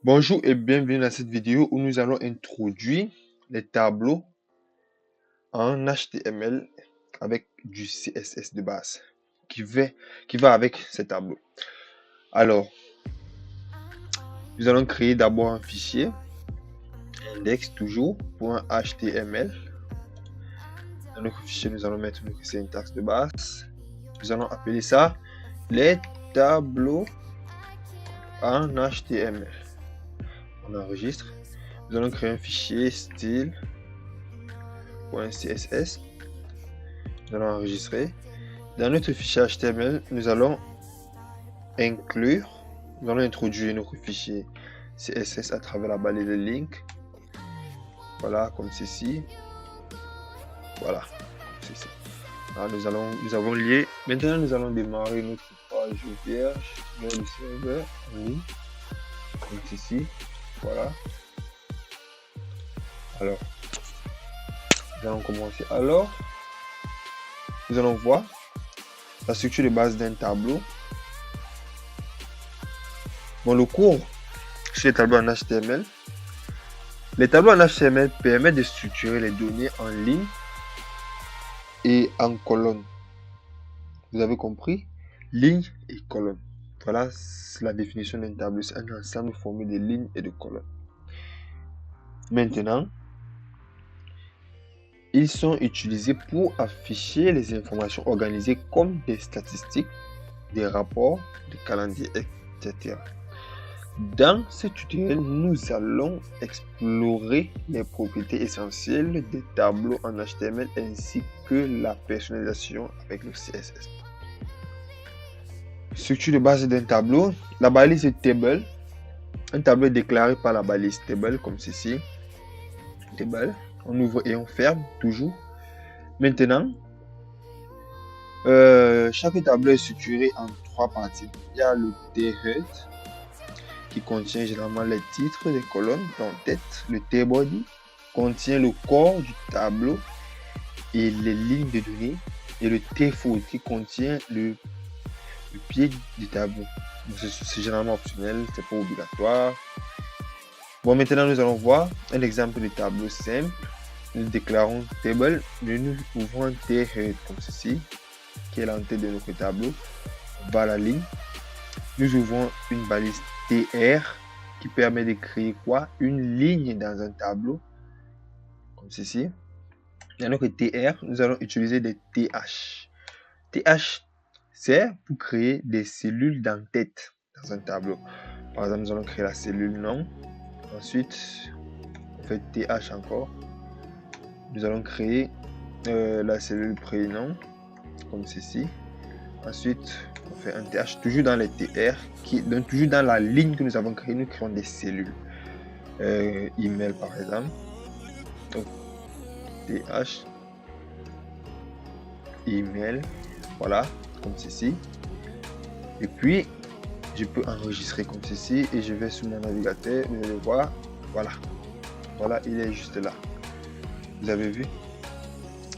Bonjour et bienvenue dans cette vidéo où nous allons introduire les tableaux en HTML avec du CSS de base qui va avec ces tableaux. Alors, nous allons créer d'abord un fichier index toujours pour un HTML. Dans notre fichier, nous allons mettre notre syntaxe de base. Nous allons appeler ça les tableaux en HTML. On enregistre. Nous allons créer un fichier style.css. Nous allons enregistrer. Dans notre fichier HTML, nous allons introduire notre fichier CSS à travers la balise de link. Voilà, comme ceci. Voilà, comme ceci. Alors, nous avons lié. Maintenant, nous allons démarrer notre page vierge dans le serveur en ligne. Comme ceci. Voilà. Alors, nous allons commencer. Alors, nous allons voir la structure de base d'un tableau. Bon, le cours sur les tableaux en HTML. Les tableaux en HTML permettent de structurer les données en ligne et en colonne. Vous avez compris? Ligne et colonne. Voilà la définition d'un tableau. C'est un ensemble formé de lignes et de colonnes. Maintenant, ils sont utilisés pour afficher les informations organisées comme des statistiques, des rapports, des calendriers, etc. Dans ce tutoriel, nous allons explorer les propriétés essentielles des tableaux en HTML ainsi que la personnalisation avec le CSS. Structure de base d'un tableau. La balise table. Un tableau est déclaré par la balise table comme ceci. Table. On ouvre et on ferme toujours. Maintenant, chaque tableau est structuré en trois parties. Il y a le t-head qui contient généralement les titres des colonnes d'en-tête. Le t-body contient le corps du tableau et les lignes de données. Et le t-foot qui contient le pied du tableau. C'est généralement optionnel, c'est pas obligatoire. Bon, maintenant nous allons voir un exemple de tableau simple. Nous déclarons table, nous ouvrons un t-head comme ceci, qui est l'entête de notre tableau. On va à la ligne. Nous ouvrons une balise tr qui permet de créer quoi? Une ligne dans un tableau, comme ceci. Dans notre tr, nous allons utiliser des th. Th sert pour créer des cellules d'entête dans un tableau. Par exemple, nous allons créer la cellule nom. Ensuite, on fait th encore. Nous allons créer la cellule prénom, comme ceci. Ensuite, on fait un th, toujours dans les tr, donc toujours dans la ligne que nous avons créée, nous créons des cellules. Email par exemple. Donc, th, email, voilà, comme ceci. Et puis, je peux enregistrer comme ceci et je vais sur mon navigateur, vous allez voir, voilà. Voilà, il est juste là. Vous avez vu?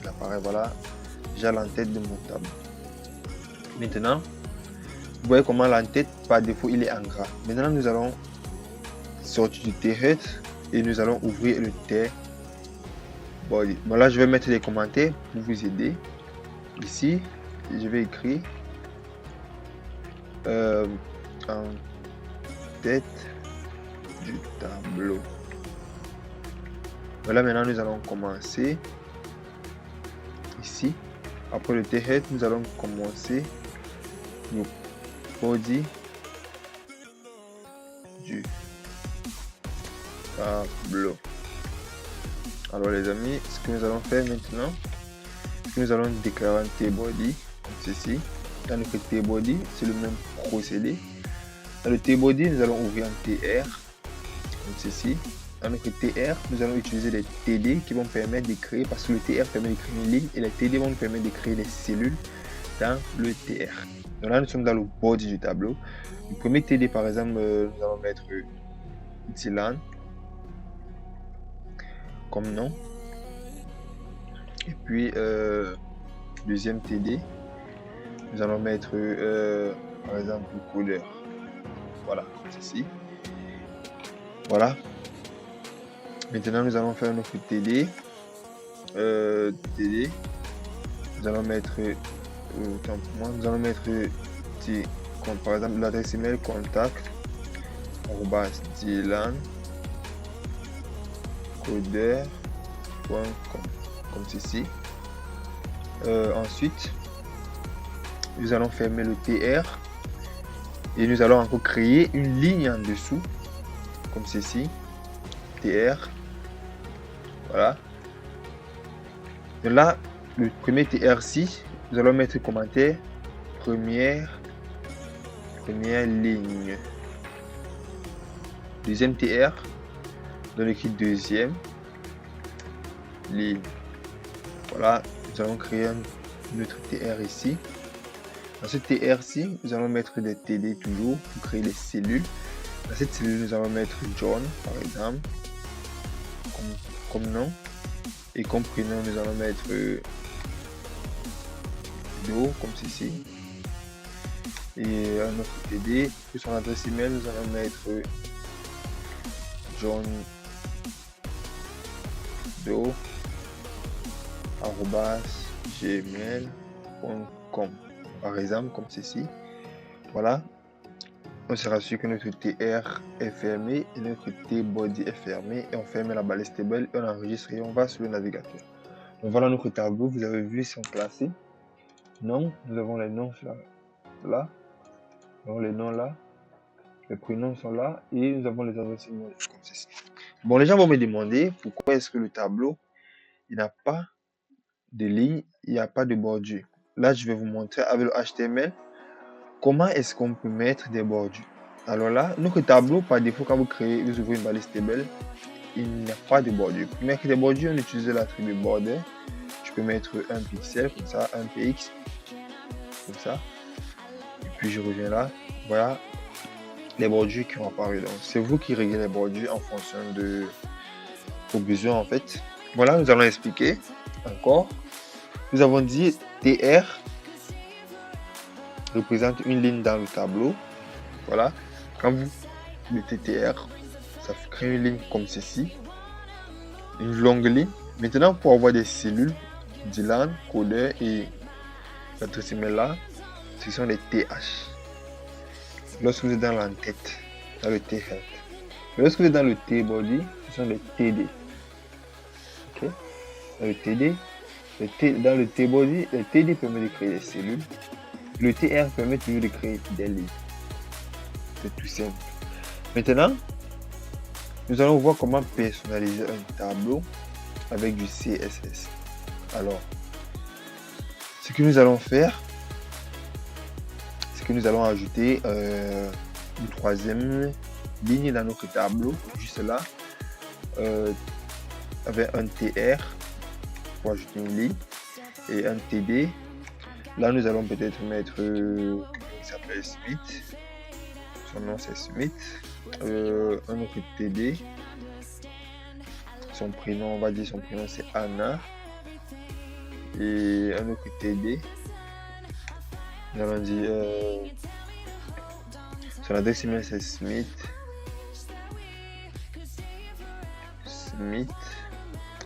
Il apparaît, voilà. J'ai l'entête de mon tableau. Maintenant, vous voyez comment l'entête, par défaut, il est en gras. Maintenant, nous allons sortir du t-head et nous allons ouvrir le t-body. Bon, là, je vais mettre des commentaires pour vous aider. Ici, je vais écrire en tête du tableau. Voilà, maintenant, nous allons commencer ici. Après le t-head, nous allons commencer le body du tableau. Alors les amis, ce que nous allons faire maintenant, nous allons déclarer un t-body comme ceci. Dans notre t-body, c'est le même procédé. Dans le t-body, nous allons ouvrir un tr comme ceci. Dans notre tr, nous allons utiliser des td qui vont permettre de créer, parce que le tr permet de créer une ligne et les td vont nous permettre de créer des cellules dans le tr. Donc là, nous sommes dans le body du tableau. Le premier td, par exemple, nous allons mettre Dylan comme nom. Et puis, deuxième td, nous allons mettre, par exemple, couleur. Voilà, ceci. Voilà. Maintenant, nous allons faire notre TD. TD. Nous allons mettre, nous allons mettre, par exemple, l'adresse email contact @dylan.codeur.com comme ceci. Ensuite, nous allons fermer le TR et nous allons encore créer une ligne en dessous comme ceci. TR. Voilà. Et là, le premier TR6, nous allons mettre commentaire première ligne. Deuxième TR, dans l'écrit deuxième ligne. Voilà, nous allons créer notre TR ici. Dans ce TR-ci, nous allons mettre des TD toujours pour créer les cellules. Dans cette cellule, nous allons mettre John, par exemple, comme nom. Et comme prénom, nous allons mettre Do, comme ceci. Et un autre TD. Pour son adresse email, nous allons mettre John Do @gmail.com par exemple, comme ceci. Voilà. On sera sûr que notre TR est fermé et notre T-body est fermé. Et on ferme la balise table et on enregistre et on va sur le navigateur. Donc voilà notre tableau. Vous avez vu, ils sont classés. Non, nous avons les noms là. Nous avons les noms là. Les prénoms sont là et nous avons les adresses email comme ceci. Bon, les gens vont me demander pourquoi est-ce que le tableau, il n'a pas de ligne, il n'y a pas de bordure. Là, je vais vous montrer avec le HTML comment est-ce qu'on peut mettre des bordures. Alors là, notre tableau, par défaut, quand vous créez, vous ouvrez une balise table, il n'y a pas de bordure. Pour mettre des bordures, on utilise l'attribut border. Je peux mettre un pixel comme ça, un px, comme ça. Et puis je reviens là. Voilà les bordures qui ont apparu. Donc c'est vous qui réglez les bordures en fonction de vos besoins en fait. Voilà, nous allons expliquer encore. Nous avons dit TR représente une ligne dans le tableau. Voilà. Quand vous mettez TR, ça crée une ligne comme ceci. Une longue ligne. Maintenant, pour avoir des cellules, Dylan, codeur et l'adresse email là, ce sont des TH. Lorsque vous êtes dans l'entête, dans le T-head. Lorsque vous êtes dans le T-body, ce sont des TD. Ok? Dans le TD, dans le T-body, le TD permet de créer des cellules. Le TR permet toujours de créer des lignes. C'est tout simple. Maintenant, nous allons voir comment personnaliser un tableau avec du CSS. Alors, ce que nous allons faire, c'est que nous allons ajouter une troisième ligne dans notre tableau, juste là, avec un TR pour ajouter une ligne et un TD. Là, nous allons peut-être mettre, il s'appelle Smith, son nom c'est Smith, un autre TD, son prénom, on va dire son prénom c'est Anna, et un autre TD, nous allons dire, son adresse email c'est Smith,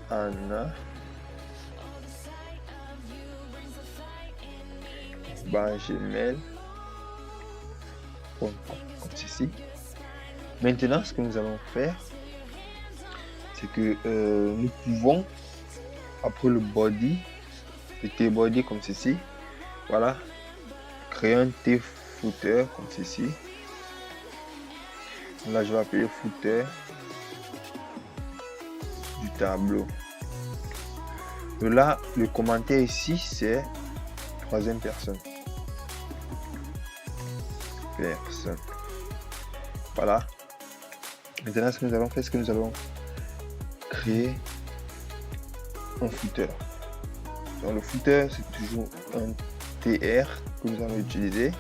Anna, gmail.com comme ceci. Maintenant, ce que nous allons faire, c'est que nous pouvons, après le body, le T-body comme ceci, voilà, créer un T-footer comme ceci. Là, je vais appeler footer du tableau. Et là, le commentaire ici, c'est troisième personne. Voilà. Maintenant, ce que nous allons faire, c'est que nous allons créer un footer. Donc, le footer, c'est toujours un TR que nous allons utiliser.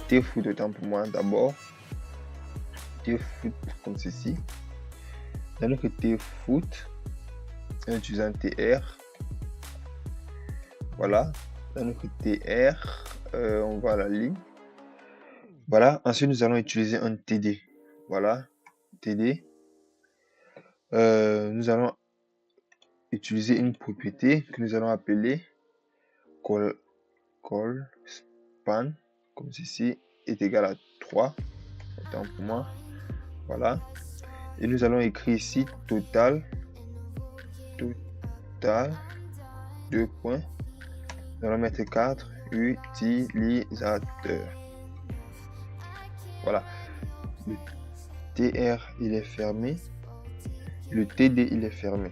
T-foot autant pour moi d'abord. T-foot comme ceci. Dans notre T-foot, on utilise un TR. Voilà. Dans notre TR, on va à la ligne. Voilà. Ensuite, nous allons utiliser un TD. Voilà, TD. Nous allons utiliser une propriété que nous allons appeler call span, comme ceci, est égal à 3. Autant pour moi. Voilà. Et nous allons écrire ici total, 2 points. Nous allons mettre 4 utilisateurs. Voilà. Le TR, il est fermé. Le TD, il est fermé.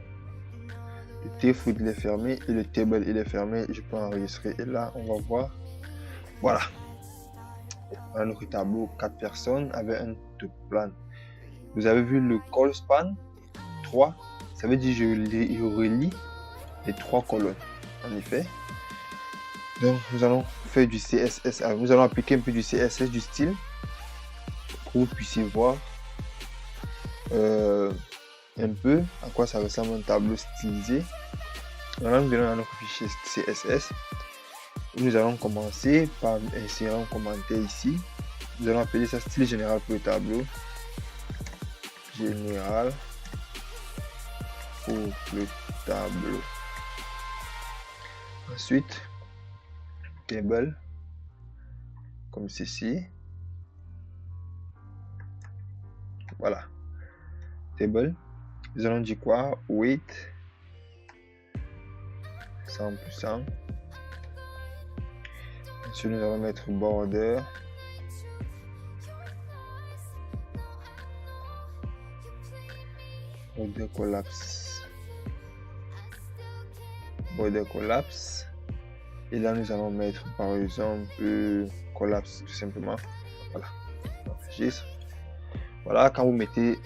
Le tfoot, il est fermé. Et le table, il est fermé. Je peux enregistrer. Et là, on va voir. Voilà. Voilà notre tableau. 4 personnes avec un top plan. Vous avez vu le call span 3. Ça veut dire que je relie les 3 colonnes. En effet. Donc, nous allons faire du CSS. Nous allons appliquer un peu du CSS, du style, pour que vous puissiez voir un peu à quoi ça ressemble un tableau stylisé. Maintenant, nous allons à notre fichier CSS. Nous allons commencer par insérer un commentaire ici. Nous allons appeler ça style général pour le tableau. Général pour le tableau. Ensuite, table, comme ceci. Voilà. Table. Nous allons dire quoi? Weight 100%. Ensuite, nous allons mettre border. Border collapse. Border collapse. Et là, nous allons mettre par exemple collapse tout simplement. Voilà. On enregistre. Voilà, quand vous mettez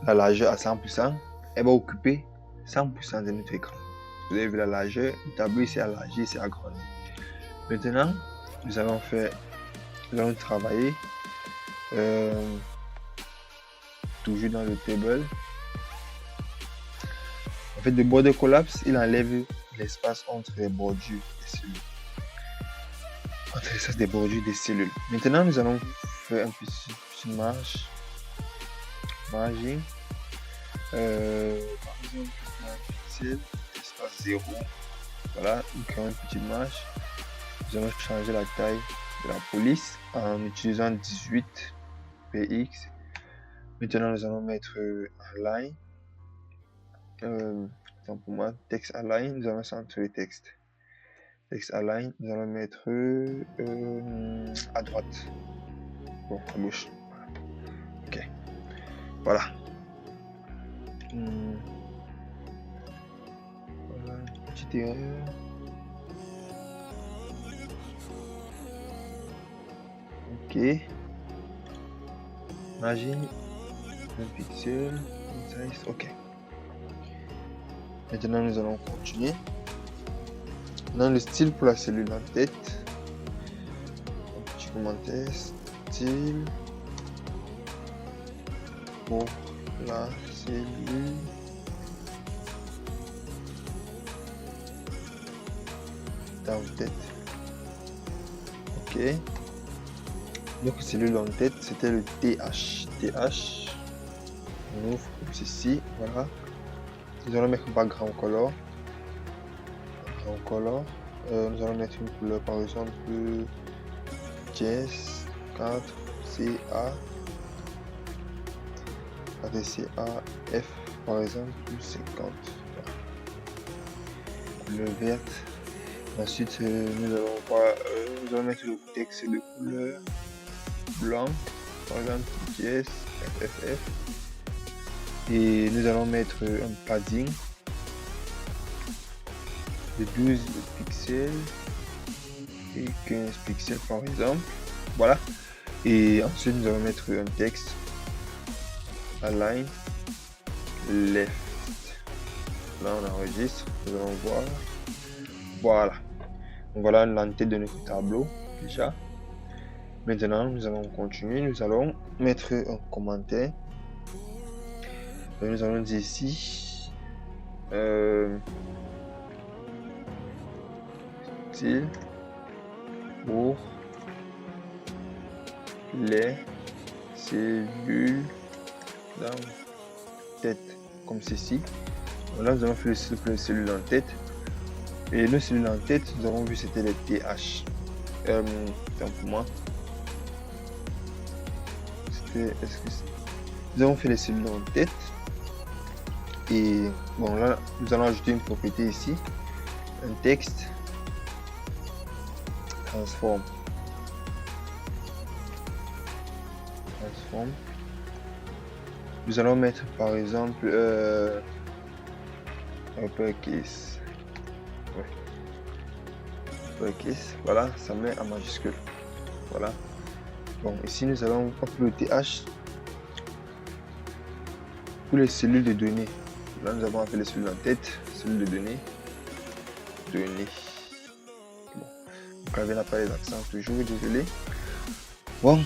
la largeur à 100%, elle va occuper 100% de notre écran. Vous avez vu la largeur, le tableau ici élargi, c'est agrandi. Maintenant, nous allons travailler toujours dans le table. En fait, le border collapse, il enlève l'espace entre les bordures des cellules. Entre l'espace des bordures des cellules. Maintenant, nous allons faire un petit marge. Margin. Par exemple, un pixel, espace 0. Voilà, nous créons une petite marge. Nous allons changer la taille de la police en utilisant 18 px. Maintenant, nous allons mettre align. Pour moi, text align. Nous allons centrer le texte. Text align. Nous allons mettre à droite. Bon, à gauche. Ok. Voilà. Voilà, une petite erreur. Ok. Imagine un pixel. Size. Ok. Maintenant, nous allons continuer. Dans le style pour la cellule en tête. Un petit commentaire. Style pour la cellule en tête. Ok. Donc cellule en tête, c'était le TH. TH. On ouvre comme ceci. Voilà. Nous allons mettre un background color. Nous allons mettre une couleur par exemple Jazz 4 CA. F par exemple 50. Couleur verte. Ensuite nous allons voir, nous allons mettre le texte de couleur blanc par exemple JS FFF. Et nous allons mettre un padding de 12 pixels et 15 pixels par exemple. Voilà. Et ensuite nous allons mettre un texte align left. Là on enregistre, nous allons voir. Voilà. Donc voilà l'entête de notre tableau déjà. Maintenant nous allons continuer, nous allons mettre un commentaire. Et nous allons dire ici style pour les cellules d'en-tête, comme ceci. Là, nous allons faire le style pour les cellules d'en-tête. Et nos cellules d'en-tête, nous avons vu, c'était les TH. Pour moi. Nous avons fait les cellules d'en-tête. Et bon, là, nous allons ajouter une propriété ici. Un texte. Transform. Nous allons mettre par exemple uppercase. Ouais. Uppercase. Voilà, ça met en majuscule. Voilà. Bon, ici nous allons uploader TH pour les cellules de données. Là, nous avons appelé les cellules en tête, cellules de données. Données. Bon, le clavier n'a pas les accents toujours, désolé. Bon,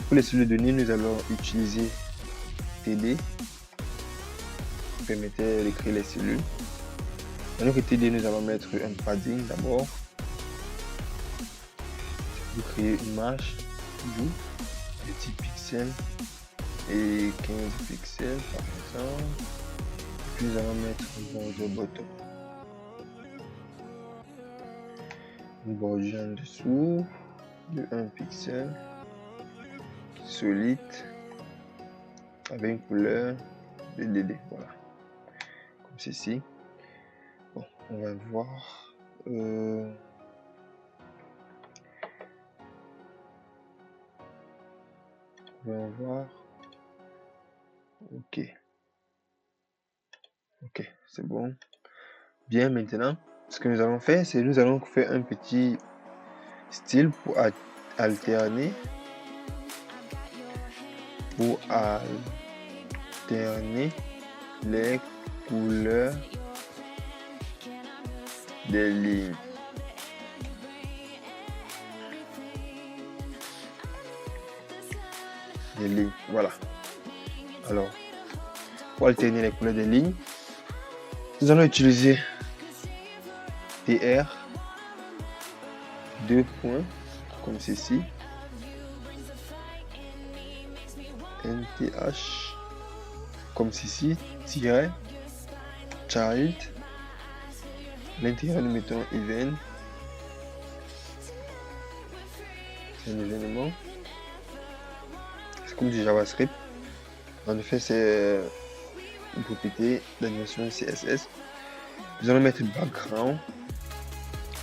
pour les cellules de données, nous allons utiliser TD. Qui permettait d'écrire les cellules. Dans notre TD, nous allons mettre un padding d'abord. Pour créer une image, de type pixels et 15 pixels par exemple. Puis nous allons mettre un border bottom. Une bordure en dessous de 1 pixel solide avec une couleur de DD. Voilà. Comme ceci. Bon, on va voir. On va voir. Ok. Ok, c'est bon. Bien, maintenant, ce que nous allons faire, c'est nous allons faire un petit style pour alterner. Les couleurs des lignes. Voilà. Alors, pour alterner les couleurs des lignes, nous allons utiliser TR, 2 points, comme ceci, NTH, comme ceci, tiret, child, l'intérieur nous mettons event, c'est un événement, c'est comme du JavaScript, en effet c'est une propriété d'animation CSS. Nous allons mettre background,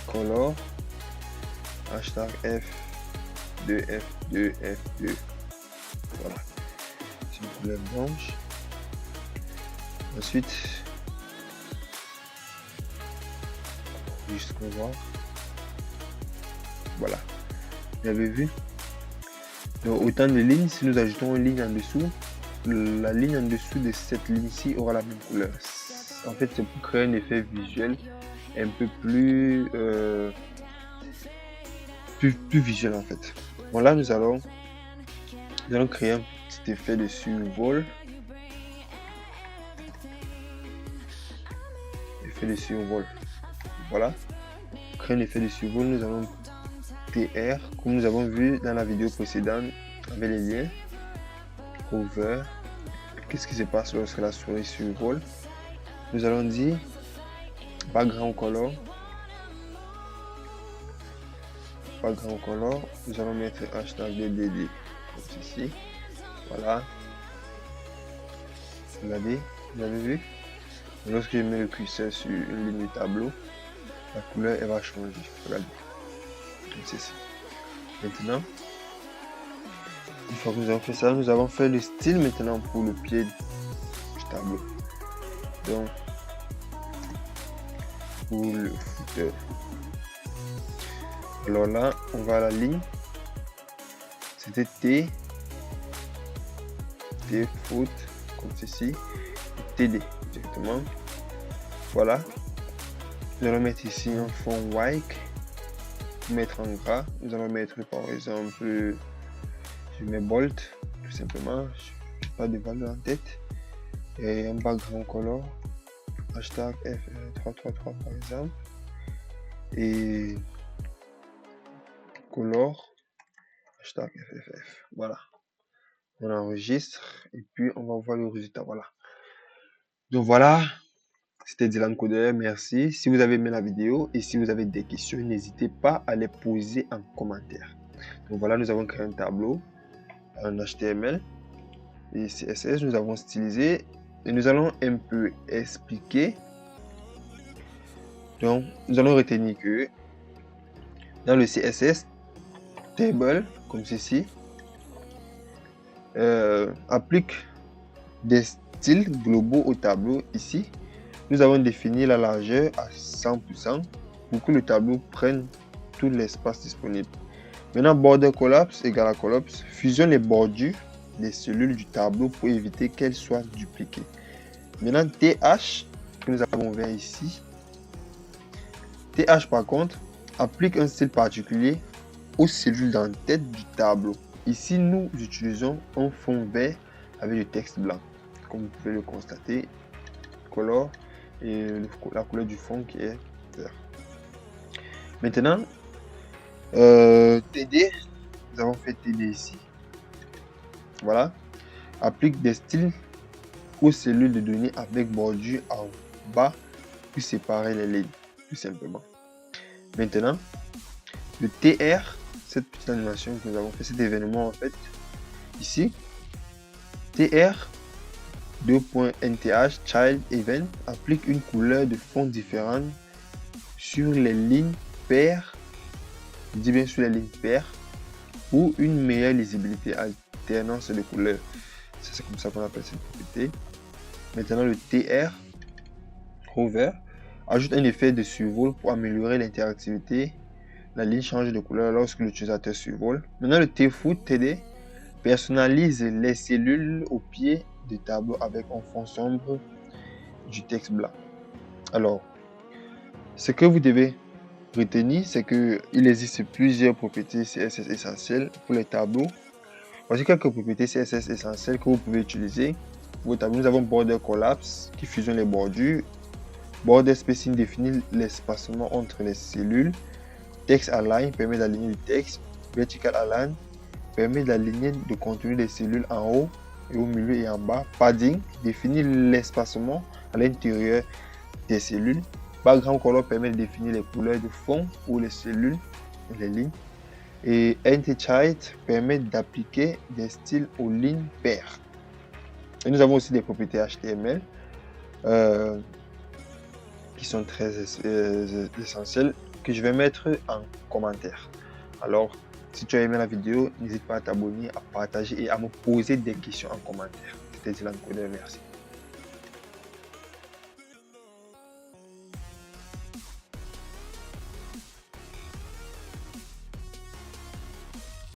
color, hashtag F2F2F2. Voilà. C'est une couleur blanche. Ensuite, juste qu'on voit. Voilà. Vous avez vu. Donc autant de lignes, si nous ajoutons une ligne en dessous, la ligne en dessous de cette ligne-ci aura la même couleur. En fait, c'est pour créer un effet visuel un peu plus visuel en fait. Bon, là nous allons créer un petit effet de survol. Effet de survol. Voilà. Pour créer un effet de survol, nous allons TR, comme nous avons vu dans la vidéo précédente avec les liens. Over. Qu'est-ce qui se passe lorsque la souris survole? Nous allons dire background color. Background color. Nous allons mettre hashtag DDD comme ceci. Voilà. Regardez, vous avez vu? Lorsque je mets le curseur sur une ligne du tableau, la couleur elle va changer. Regardez. Comme ceci. Maintenant, une fois que nous avons fait ça, nous avons fait le style maintenant pour le pied du tableau. Donc, pour le footer. Alors là, on va à la ligne. C'était T foot comme ceci. Et TD directement. Voilà. Nous allons mettre ici un fond white. Mettre en gras. Nous allons mettre par exemple, je mets bold tout simplement. Je n'ai pas de valeur en tête. Et un background color. Hashtag F333 par exemple. Et color hashtag FFF. Voilà. On enregistre et puis on va voir le résultat. Voilà. Donc voilà, c'était Dylan Codeur. Merci. Si vous avez aimé la vidéo et si vous avez des questions, n'hésitez pas à les poser en commentaire. Donc voilà, nous avons créé un tableau en HTML et CSS. Nous avons stylisé et nous allons un peu expliquer. Donc, nous allons retenir que dans le CSS, table, comme ceci, applique des styles globaux au tableau. Ici, nous avons défini la largeur à 100% pour que le tableau prenne tout l'espace disponible. Maintenant, border collapse égale à collapse, fusionne les bordures des cellules du tableau pour éviter qu'elles soient dupliquées. Maintenant, TH, que nous avons ouvert ici, TH par contre, applique un style particulier aux cellules d'en-tête du tableau. Ici, nous utilisons un fond vert avec du texte blanc. Comme vous pouvez le constater, color et la couleur du fond qui est vert. Maintenant, TD, nous avons fait TD ici. Voilà, applique des styles aux cellules de données avec bordure en bas pour séparer les lignes, tout simplement. Maintenant, le TR, cette petite animation que nous avons fait, cet événement en fait, ici, TR 2.nth child event applique une couleur de fond différente sur les lignes paires, je dis bien sur les lignes paires, pour une meilleure lisibilité, alternance de couleurs. C'est comme ça qu'on appelle cette propriété. Maintenant, le TR Hover ajoute un effet de survol pour améliorer l'interactivité. La ligne change de couleur lorsque l'utilisateur survole. Maintenant, le TFoot TD personnalise les cellules au pied du tableau avec un fond sombre du texte blanc. Alors, ce que vous devez retenir, c'est qu'il existe plusieurs propriétés CSS essentielles pour les tableaux. Voici quelques propriétés CSS essentielles que vous pouvez utiliser pour vos tableaux. Nous avons Border Collapse qui fusionne les bordures. Border Spacing définit l'espacement entre les cellules. Text Align permet d'aligner le texte. Vertical Align permet d'aligner le contenu des cellules en haut et au milieu et en bas. Padding définit l'espacement à l'intérieur des cellules. Background Color permet de définir les couleurs de fond pour les cellules et les lignes. Et Anti-Child permet d'appliquer des styles aux lignes paires. Et nous avons aussi des propriétés HTML qui sont très essentielles que je vais mettre en commentaire. Alors, si tu as aimé la vidéo, n'hésite pas à t'abonner, à partager et à me poser des questions en commentaire. C'était Dylan Codeur, merci.